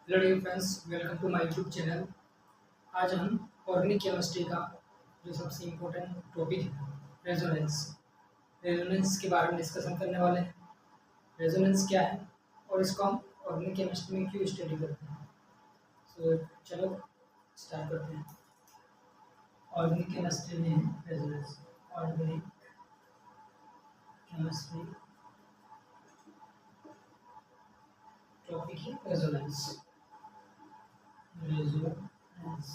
Hello dear friends, welcome to my YouTube channel. आज हम organic chemistry का जो सबसे इम्पोर्टेंट टॉपिक है रेजोनेंस रेजोनेंस के बारे में डिस्कशन करने वाले हैं। रेजोनेंस क्या है और इसको हम ऑर्गेनिक केमिस्ट्री में क्यों स्टडी करते हैं। सो चलो स्टार्ट करते हैं। ऑर्गेनिक केमिस्ट्री में है रेजोनेंस। ऑर्गेनिक केमिस्ट्री टॉपिक है रेजोनेंस। रेजोनेंस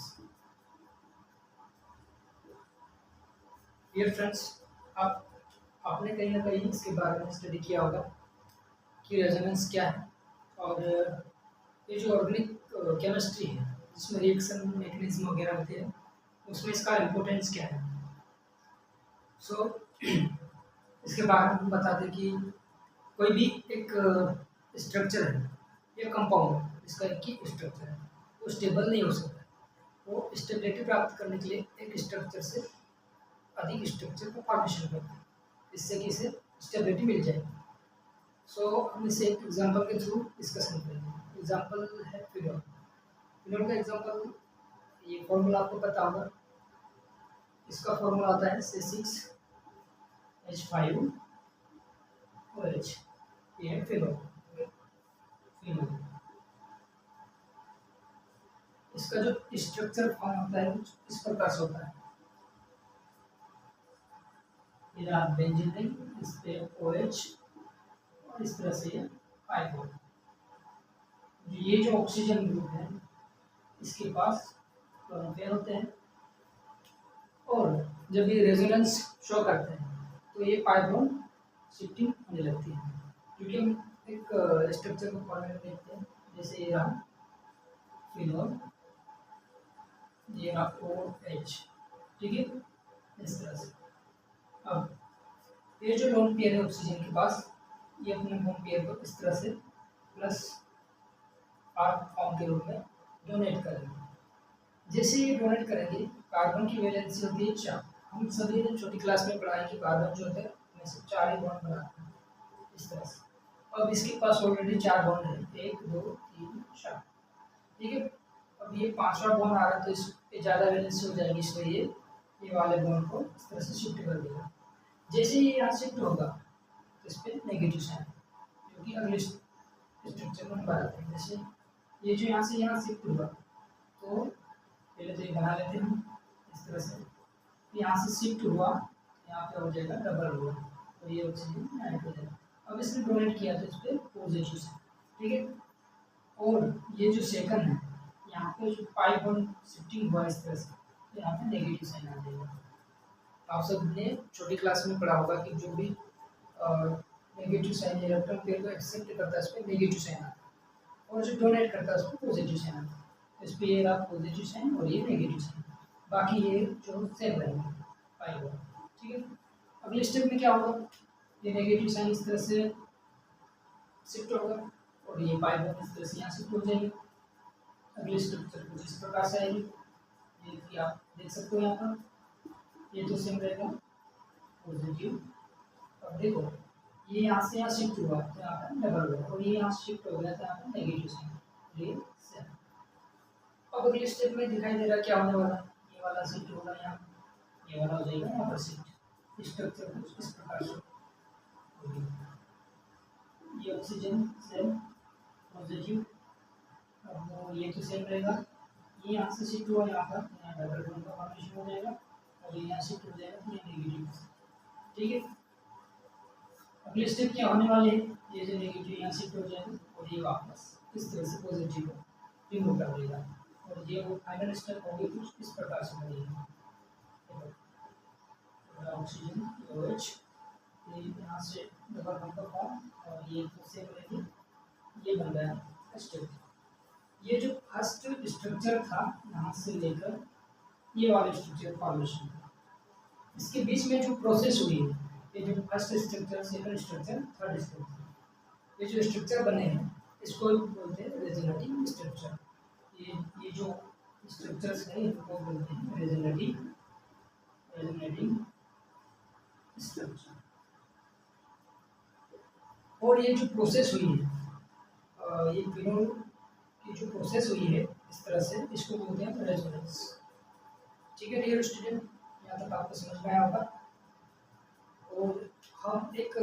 डियर फ्रेंड्स, आप आपने कहीं ना कहीं इसके बारे में स्टडी किया होगा कि रेजोनेंस क्या है। और ये जो ऑर्गेनिक केमिस्ट्री है जिसमें रिएक्शन मैकेनिज्म वगैरह होते हैं उसमें इसका इम्पोर्टेंस क्या है। सो इसके बारे में हम बता दें कि कोई भी एक स्ट्रक्चर है या कंपाउंड जिसका एक ही स्ट्रक्चर है वो स्टेबल नहीं हो सकता। वो स्टेबिलिटी प्राप्त करने के लिए एक स्ट्रक्चर से अधिक स्ट्रक्चर का फॉर्मेशन करता है जिससे कि इसे स्टेबिलिटी मिल जाए। सो हम इसे एक एग्जांपल के थ्रू डिस्कशन करेंगे। एग्जांपल है फिनोल। फिनोल का एग्जांपल, ये फॉर्मूला आपको पता होगा। इसका फॉर्मूला आता है C6H5OH। ये है फिनोल। फिनोल इसका जो स्ट्रक्चर फॉर्म होता है कुछ इस प्रकार से होता है। ये रहा बेंजीन रिंग, इस पे OH और इस तरह से ये 5 बॉन्ड। ये जो ऑक्सीजन ग्रुप है इसके पास दोनों पेयर होते हैं और जब ये रेजोनेंस शो करते हैं तो ये 5 बॉन्ड शिफ्टिंग होने लगती है क्योंकि हम एक स्ट्रक्चर को फॉर्मेट देखते हैं। जैसे ये रहा फिनोल, ये रहा OH, ठीक है, इस तरह से। अब ये जो लोन पेयर है ऑक्सीजन के पास, ये अपने लोन पेयर को इस तरह से प्लस आर फॉर्म के रूप में डोनेट करेंगे। जैसे ये डोनेट करेंगे, कार्बन की वैलेंसी होती है 4। हम सभी ने छोटी क्लास में पढ़ा है कि कार्बन जो होता है उसमें से 4 ही बॉन्ड बनाते हैं इस तरह से। अब इसके पास ऑलरेडी 4 बॉन्ड है, 1 2 3 4, ठीक है। अब ये 5वां बॉन्ड आ रहा है तो इस पे ज़्यादा वैलेंसी हो जाएगी, इसलिए ये वाले बॉन्ड को इस तरह से शिफ्ट कर देगा। जैसे ही यहाँ शिफ्ट होगा तो इस पर नेगेटिव साइन जो कि अगले स्ट्रक्चर में बनाते हैं। जैसे ये जो यहाँ से यहाँ शिफ्ट हुआ तो पहले तो ये बना लेते हैं इस तरह से। यहाँ से शिफ्ट हुआ, यहाँ पे हो जाएगा डबल हुआ तो ये ऑक्सीजन नाइट्रोजन। अब इसने डोनेट किया तो इस पर पॉजिटिव साइन, ठीक है। और ये जो सेकंड है यहाँ पे जो 5 बॉन्ड शिफ्टिंग हुआ इस तरह से, तो यहाँ पे नेगेटिव साइन आ जाएगा। आप सब ने छोटी क्लास में पढ़ा होगा कि जो भी नेगेटिव साइन इलेक्ट्रॉन पेयर को एक्सेप्ट करता है उस पर नेगेटिव साइन आता है और जो डोनेट करता है उस पर पॉजिटिव साइन आता है। इस पर ये रहा पॉजिटिव साइन और ये नेगेटिव साइन, बाकी ये जो सेम रहेंगे 5 बॉन्ड, ठीक है। अगले स्टेप में क्या होगा, ये नेगेटिव साइन इस तरह से शिफ्ट होगा और ये 5 बॉन्ड इस तरह से यहाँ शिफ्ट हो जाएंगे। अगले स्ट्रक्चर कुछ इस प्रकार से आएगी, ये कि आप देख सकते हो यहाँ पर ये तो सेम रहेगा पॉजिटिव। अब देखो ये यहाँ से यहाँ शिफ्ट हुआ तो यहाँ पर डबल हुआ और ये यहाँ शिफ्ट हो गया तो यहाँ पर नेगेटिव साइन, ये सेम। अब अगले स्टेप में दिखाई दे रहा क्या होने वाला, ये वाला शिफ्ट होगा यहाँ, ये वाला हो जाएगा यहाँ पर शिफ्ट। स्ट्रक्चर कुछ इस प्रकार से होगी। ये ऑक्सीजन सेम पॉजिटिव, अब ये तो सेम रहेगा। ये यहाँ से शिफ्ट हुआ यहाँ पर, यहाँ डबल बॉन्ड का फॉर्मेशन हो जाएगा और ये यहाँ शिफ्ट हो जाएगा तो ये नेगेटिव, ठीक है। अगले स्टेप क्या होने वाले हैं, ये जो नेगेटिव यहाँ शिफ्ट हो जाएगा और ये वापस इस तरह से पॉजिटिव को रिमूव कर देगा और ये वो फाइनल स्टेप होगी कुछ इस प्रकार से बनेगी। ऑक्सीजन OH, ये यहाँ से डबल बॉन्ड का फॉर्म और ये तो सेम रहेगी, ये बन रहा है स्टेप। ये जो फर्स्ट स्ट्रक्चर था यहाँ से लेकर ये वाला स्ट्रक्चर फॉर्मेशन, इसके बीच में जो प्रोसेस हुई है, ये जो first structure, second structure, third structure, ये जो स्ट्रक्चर बने हैं इसको बोलते हैं रेजोनेटिंग स्ट्रक्चर। ये जो स्ट्रक्चर्स हैं इनको बोलते हैं रेजोनेटिंग स्ट्रक्चर। और ये जो प्रोसेस हुई है, ये फिनोल ये जो प्रोसेस हुई है इस तरह से, इसको बोलते हैं रेजोनेंस। ठीक है डियर स्टूडेंट, यहाँ तक आपको समझ में आया होगा। और हम एक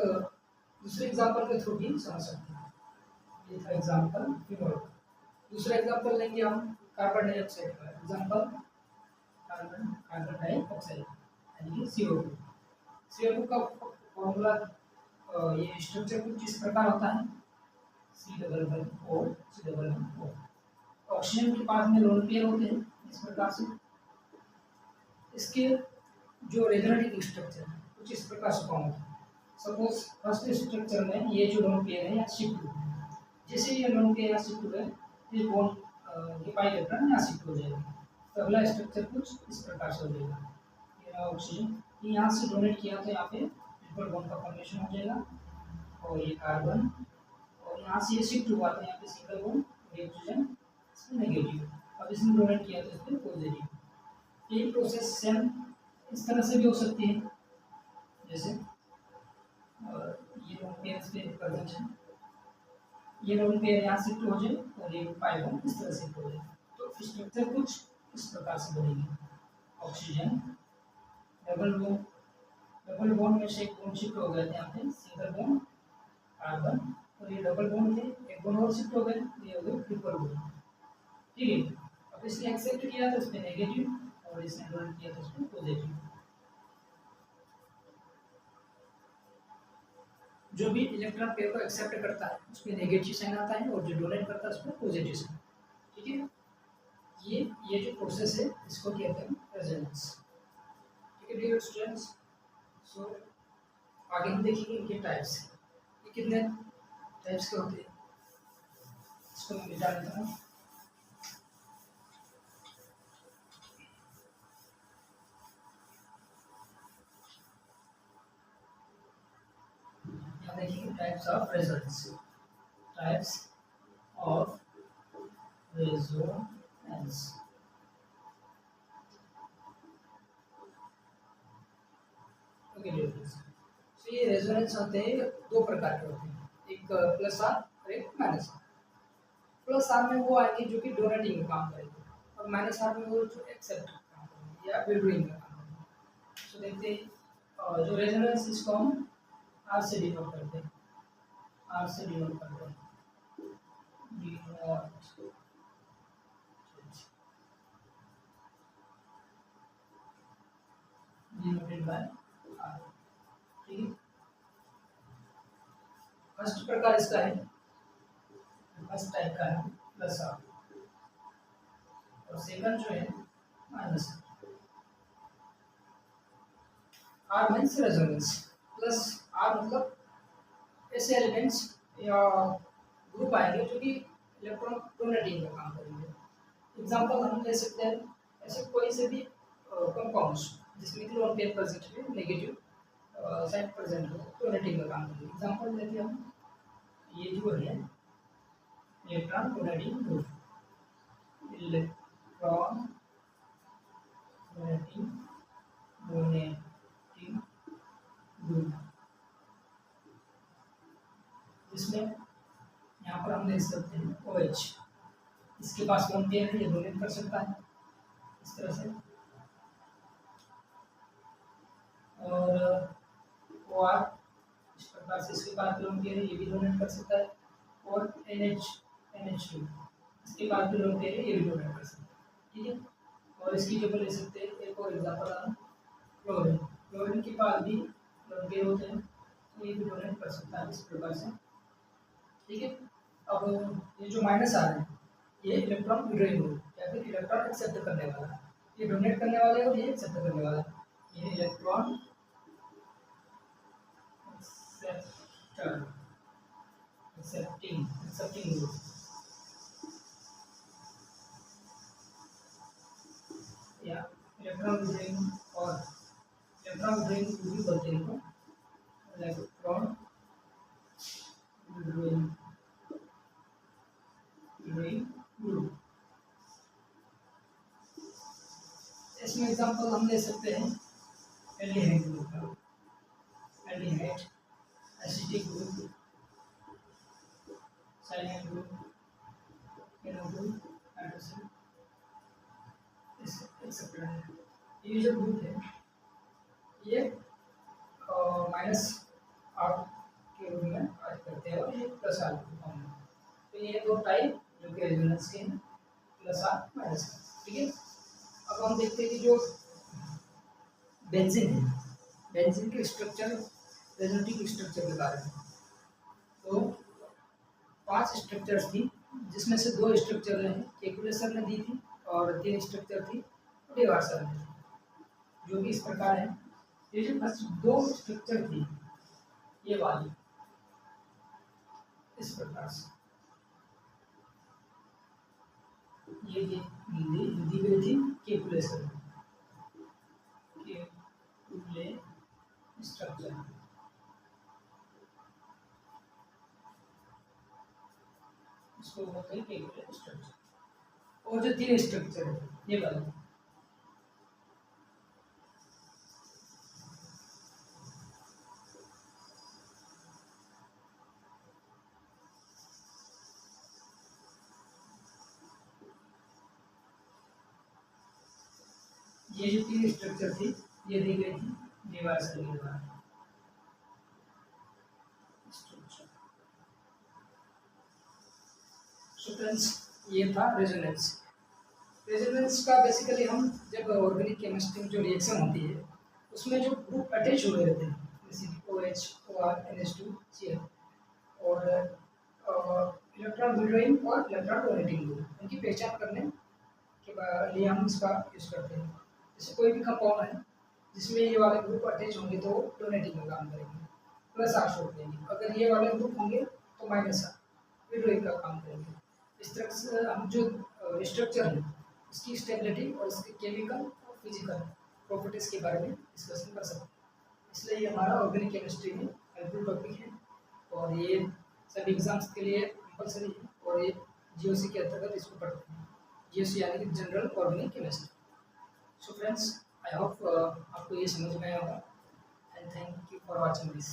दूसरे एग्जाम्पल के थ्रू भी समझ सकते हैं। ये था एग्जाम्पल फिनोल। दूसरा एग्जाम्पल लेंगे हम कार्बन डाइऑक्साइड का। एग्जाम्पल कार्बन डाइऑक्साइड यानी कि CO2। CO2 का फॉर्मूला, ये स्ट्रक्चर कुछ इस प्रकार होता है, C++O C++O। ऑक्सीजन के पास में लोन पेयर होते हैं इस प्रकार से। इसके जो रेजोनेटिंग स्ट्रक्चर है कुछ इस प्रकार से फॉर्म होता है। सपोज फर्स्ट स्ट्रक्चर में ये जो लोन पेयर है यहाँ शिफ्ट हो है, जैसे ये लोन पेयर यहाँ शिफ्ट हो है, ये बॉन्ड ये पाई इलेक्ट्रॉन यहाँ शिफ्ट हो जाएगा। तो अगला स्ट्रक्चर कुछ इस प्रकार से हो जाएगा। ये रहा ऑक्सीजन, यहाँ से डोनेट किया तो यहाँ पे ट्रिपल बॉन्ड का फॉर्मेशन हो जाएगा, और ये कार्बन, और यहाँ से ये शिफ्ट हुआ तो यहाँ पे सिंगल बॉन्ड, और ऑक्सीजन इसमें नेगेटिव। अब इसमें डोनेट किया तो इसमें पॉजिटिव। ये प्रोसेस सेम इस तरह से भी हो सकती है, जैसे ये लोन पेयर इस पे प्रेजेंट है, ये लोन पेयर यहाँ शिफ्ट हो जाए और ये पाई बॉन्ड इस तरह शिफ्ट हो जाए, तो स्ट्रक्चर कुछ इस प्रकार से बनेगी। ऑक्सीजन डबल बॉन्ड में से एक बॉन्ड शिफ्ट हो गया था, यहाँ पे सिंगल बॉन्ड कार्बन, और ये डबल बॉन्ड थे, एक बॉन्ड और शिफ्ट हो गए, ये हो गए ट्रिपल बॉन्ड। ठीक है, अब इसने एक्सेप्ट किया तो इसमें नेगेटिव, और इसने डोनेट किया तो इसमें पॉजिटिव। जो भी इलेक्ट्रॉन पेयर को एक्सेप्ट करता है उसमें नेगेटिव साइन आता है, और जो डोनेट करता है उसमें पॉजिटिव साइन। ठीक है, ये जो प्रोसेस है इसको कहते हैं रेजोनेंस। ठीक है डियर स्टूडेंट्स, सो आगे हम देखेंगे इनके टाइप्स। ये कितने टाइप्स के होते हैं इसको मैं मिटा देता हूँ। यहाँ देखिए types of resonance. Types of resonance. Okay dear friends, तो ये रेजोनेंस होते हैं दो प्रकार के होते हैं, एक प्लस आर और एक माइनस आर। प्लस आर में वो आएंगे जो कि डोनेटिंग का काम करेंगे, और माइनस आर में वो जो एक्सेप्ट का काम करेंगे या विड्रॉइंग का काम करेंगे। तो देखते हैं जो रेजोनेंस, इसको हम आर से डिनोट करते हैं, आर से डिनोट करते हैं, डिनोटेड बाय आर। ठीक है, फर्स्ट प्रकार इसका है, फर्स्ट टाइप का है प्लस आर, और सेकंड जो है minus R. Means resonance. Plus R मतलब ऐसे एलिमेंट्स या ग्रुप आएंगे जो कि इलेक्ट्रॉन डोनेटिंग का काम करेंगे। एग्जांपल हम ले सकते हैं ऐसे कोई से भी कंपाउंड्स जिसमें कि लोन पेयर प्रेजेंट है, नेगेटिव साइड प्रेजेंट हो, डोनेटिंग का काम करेंगे। एग्जांपल लेते हैं हम, ये जो है electron donating group, electron donating group, जिसमें यहाँ पर हम देख सकते हैं OH, इसके पास लोन पेयर है, ये डोनेट कर सकता है इस तरह से, और OR इस प्रकार से इसके पास लोन पेयर है, ये भी डोनेट कर सकता है, और NH2 इसके पास भी लोन पेयर है, ये भी डोनेट कर सकता है। ठीक है, और इसकी जगह ले सकते हैं एक और एग्जाम्पल हम क्लोरीन। क्लोरीन के पास भी लोन पेयर होते हैं, तो ये भी डोनेट कर सकता है इस प्रकार से। ठीक है, अब ये जो माइनस आ रहा है ये इलेक्ट्रॉन विड्रॉइंग ग्रुप या फिर इलेक्ट्रॉन एक्सेप्ट करने वाला है, ये डोनेट करने वाले और ये एक्सेप्ट करने वाला है। ये इलेक्ट्रॉन एक्सेप्टिंग ग्रुप, या इलेक्ट्रॉन विड्रॉइंग, और इलेक्ट्रॉन विड्रॉइंग ग्रुप भी बोलते हैं इनको, इलेक्ट्रॉन विड्रॉइंग ग्रुप। इसमें एग्जांपल हम ले सकते हैं एल्डिहाइड ग्रुप का, aldehyde, acetic group, silent group, NO2 hydrogen accepted. ये जो ग्रुप है ये माइनस आर के रूप में आज करते हैं और ये प्लस आर के फॉर्म में। तो ये दो टाइप जो कि रेजोनेंस के हैं, प्लस आर माइनस आर। ठीक है, अब हम देखते हैं कि जो बेंजीन है, बेंजीन के स्ट्रक्चर रेजोनेटिव स्ट्रक्चर बता रहे हैं। तो 5 स्ट्रक्चर्स थी, जिसमें से 2 स्ट्रक्चर हैं केकुले सर ने दी थी और 3 स्ट्रक्चर थी डेवार सर ने, जो कि इस प्रकार है। ये जो फर्स्ट 2 स्ट्रक्चर थी ये वाली इस प्रकार से ये दी गई थी केकुले सर ने, केकुले स्ट्रक्चर। इसको बोलते हैं केकुले स्ट्रक्चर। और जो 3 स्ट्रक्चर है ये वाला, ये जो 3 स्ट्रक्चर थी ये दी गई थी दीवार से दीवार स्ट्रक्चर। सो फ्रेंड्स ये था रेजोनेंस। रेजोनेंस का बेसिकली हम जब ऑर्गेनिक केमिस्ट्री में जो रिएक्शन होती है उसमें जो ग्रुप अटैच हुए रहते हैं, जैसे OH, OR, NH2, Cl और इलेक्ट्रॉन विड्रॉइंग और इलेक्ट्रॉन डोनेटिंग ग्रुप, उनकी पहचान करने के लिए हम इसका यूज़ करते हैं। जैसे कोई भी कंपाउंड है जिसमें ये वाले ग्रुप अटैच होंगे तो डोनेटिंग का काम करेंगे, प्लस आर छोड़ देंगे। अगर ये वाले ग्रुप होंगे तो माइनस आर विड्रॉइंग का काम करेंगे। इस तरह से हम जो स्ट्रक्चर है इसकी स्टेबिलिटी और इसके केमिकल और फिजिकल प्रॉपर्टीज़ के बारे में डिस्कशन कर सकते हैं। इसलिए ये हमारा ऑर्गेनिक केमिस्ट्री में हेल्पफुल टॉपिक है और ये सभी एग्जाम्स के लिए कंपलसरी है और ये GOC के अंतर्गत इसको पढ़ते हैं। GOC यानी कि general organic chemistry. So friends, I hope आपको ये समझ में आया होगा and thank you for watching this.